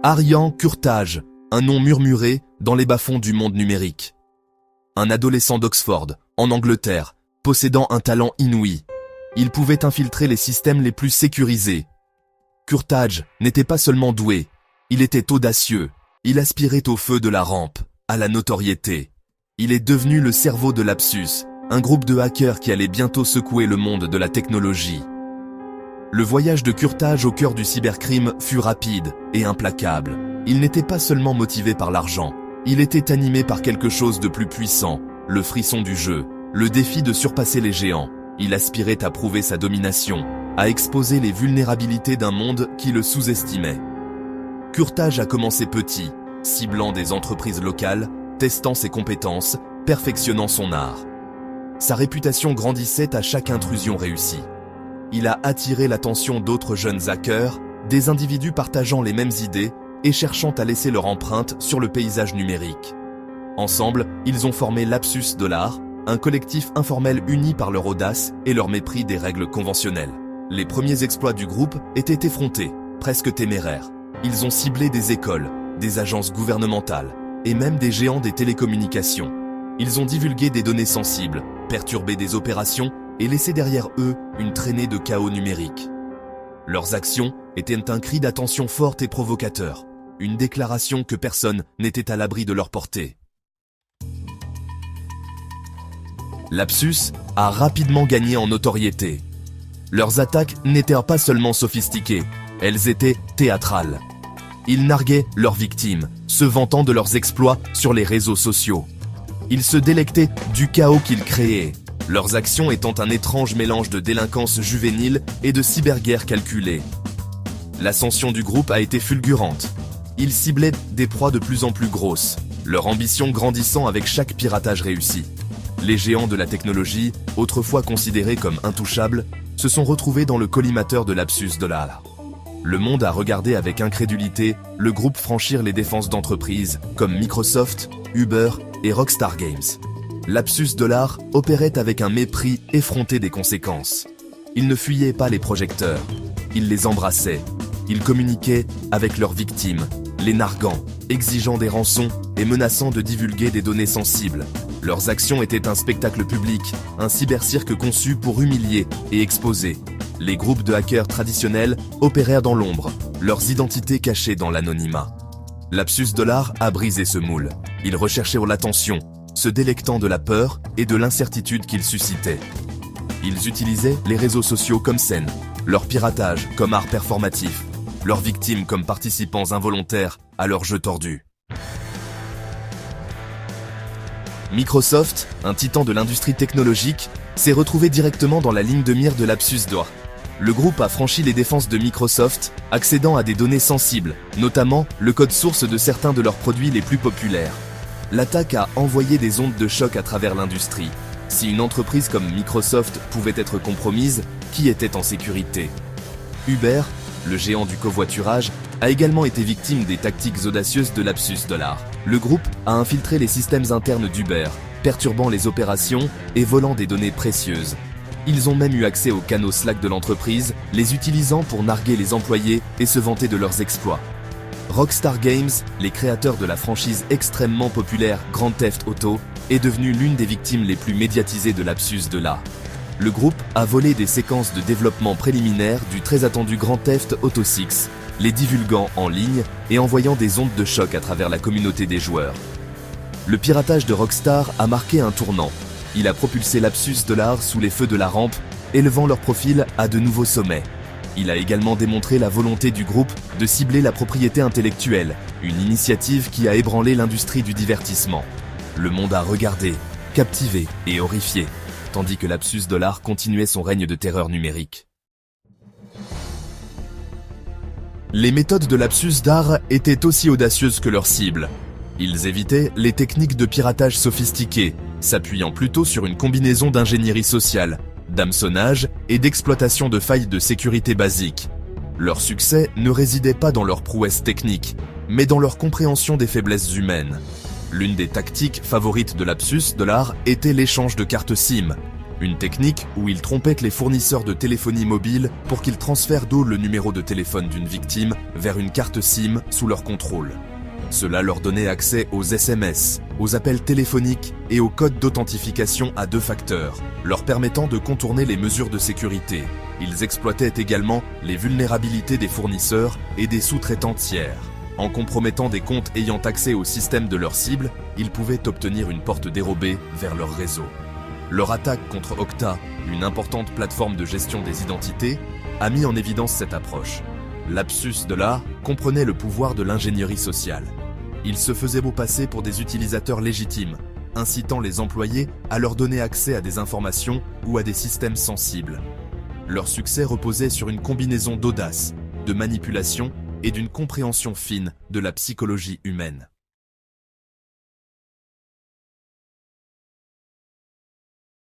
Aryan Kurtage, un nom murmuré dans les bas-fonds du monde numérique. Un adolescent d'Oxford, en Angleterre, possédant un talent inouï. Il pouvait infiltrer les systèmes les plus sécurisés. Kurtage n'était pas seulement doué, il était audacieux. Il aspirait au feu de la rampe, à la notoriété. Il est devenu le cerveau de Lapsus, un groupe de hackers qui allait bientôt secouer le monde de la technologie. Le voyage de Kurtage au cœur du cybercrime fut rapide et implacable. Il n'était pas seulement motivé par l'argent, il était animé par quelque chose de plus puissant, le frisson du jeu, le défi de surpasser les géants. Il aspirait à prouver sa domination, à exposer les vulnérabilités d'un monde qui le sous-estimait. Kurtage a commencé petit, ciblant des entreprises locales, testant ses compétences, perfectionnant son art. Sa réputation grandissait à chaque intrusion réussie. Il a attiré l'attention d'autres jeunes hackers, des individus partageant les mêmes idées et cherchant à laisser leur empreinte sur le paysage numérique. Ensemble, ils ont formé Lapsus Dollar, un collectif informel uni par leur audace et leur mépris des règles conventionnelles. Les premiers exploits du groupe étaient effrontés, presque téméraires. Ils ont ciblé des écoles, des agences gouvernementales et même des géants des télécommunications. Ils ont divulgué des données sensibles, perturbé des opérations et laissé derrière eux une traînée de chaos numérique. Leurs actions étaient un cri d'attention fort et provocateur, une déclaration que personne n'était à l'abri de leur portée. Lapsus a rapidement gagné en notoriété. Leurs attaques n'étaient pas seulement sophistiquées, elles étaient théâtrales. Ils narguaient leurs victimes, se vantant de leurs exploits sur les réseaux sociaux. Ils se délectaient du chaos qu'ils créaient, leurs actions étant un étrange mélange de délinquance juvénile et de cyberguerre calculée. L'ascension du groupe a été fulgurante. Ils ciblaient des proies de plus en plus grosses, leur ambition grandissant avec chaque piratage réussi. Les géants de la technologie, autrefois considérés comme intouchables, se sont retrouvés dans le collimateur de Lapsus Dollar. Le monde a regardé avec incrédulité le groupe franchir les défenses d'entreprises comme Microsoft, Uber et Rockstar Games. Lapsus Dollar opérait avec un mépris effronté des conséquences. Ils ne fuyaient pas les projecteurs, ils les embrassaient. Ils communiquaient avec leurs victimes, les narguant, exigeant des rançons et menaçant de divulguer des données sensibles. Leurs actions étaient un spectacle public, un cybercirque conçu pour humilier et exposer. Les groupes de hackers traditionnels opérèrent dans l'ombre, leurs identités cachées dans l'anonymat. Lapsus Dollar a brisé ce moule. Ils recherchaient l'attention, se délectant de la peur et de l'incertitude qu'ils suscitaient. Ils utilisaient les réseaux sociaux comme scène, leur piratage comme art performatif, leurs victimes comme participants involontaires à leur jeu tordu. Microsoft, un titan de l'industrie technologique, s'est retrouvé directement dans la ligne de mire de Lapsus Dollar. Le groupe a franchi les défenses de Microsoft, accédant à des données sensibles, notamment le code source de certains de leurs produits les plus populaires. L'attaque a envoyé des ondes de choc à travers l'industrie. Si une entreprise comme Microsoft pouvait être compromise, qui était en sécurité? Uber, le géant du covoiturage, a également été victime des tactiques audacieuses de Lapsus Dollar. Le groupe a infiltré les systèmes internes d'Uber, perturbant les opérations et volant des données précieuses. Ils ont même eu accès aux canaux Slack de l'entreprise, les utilisant pour narguer les employés et se vanter de leurs exploits. Rockstar Games, les créateurs de la franchise extrêmement populaire Grand Theft Auto, est devenue l'une des victimes les plus médiatisées de Lapsus Dollar. Le groupe a volé des séquences de développement préliminaires du très attendu Grand Theft Auto 6, les divulguant en ligne et envoyant des ondes de choc à travers la communauté des joueurs. Le piratage de Rockstar a marqué un tournant. Il a propulsé Lapsus Dollar sous les feux de la rampe, élevant leur profil à de nouveaux sommets. Il a également démontré la volonté du groupe de cibler la propriété intellectuelle, une initiative qui a ébranlé l'industrie du divertissement. Le monde a regardé, captivé et horrifié, tandis que Lapsus Dollar continuait son règne de terreur numérique. Les méthodes de Lapsus Dollar étaient aussi audacieuses que leurs cibles. Ils évitaient les techniques de piratage sophistiquées, s'appuyant plutôt sur une combinaison d'ingénierie sociale, d'hameçonnage et d'exploitation de failles de sécurité basiques. Leur succès ne résidait pas dans leur prouesse technique, mais dans leur compréhension des faiblesses humaines. L'une des tactiques favorites de Lapsus Dollar était l'échange de cartes SIM. Une technique où ils trompaient les fournisseurs de téléphonie mobile pour qu'ils transfèrent le numéro de téléphone d'une victime vers une carte SIM sous leur contrôle. Cela leur donnait accès aux SMS, aux appels téléphoniques et aux codes d'authentification à 2 facteurs, leur permettant de contourner les mesures de sécurité. Ils exploitaient également les vulnérabilités des fournisseurs et des sous-traitants tiers. En compromettant des comptes ayant accès au système de leur cible, ils pouvaient obtenir une porte dérobée vers leur réseau. Leur attaque contre Okta, une importante plateforme de gestion des identités, a mis en évidence cette approche. L'absus de l'art comprenait le pouvoir de l'ingénierie sociale. Ils se faisaient beau passer pour des utilisateurs légitimes, incitant les employés à leur donner accès à des informations ou à des systèmes sensibles. Leur succès reposait sur une combinaison d'audace, de manipulation et d'une compréhension fine de la psychologie humaine.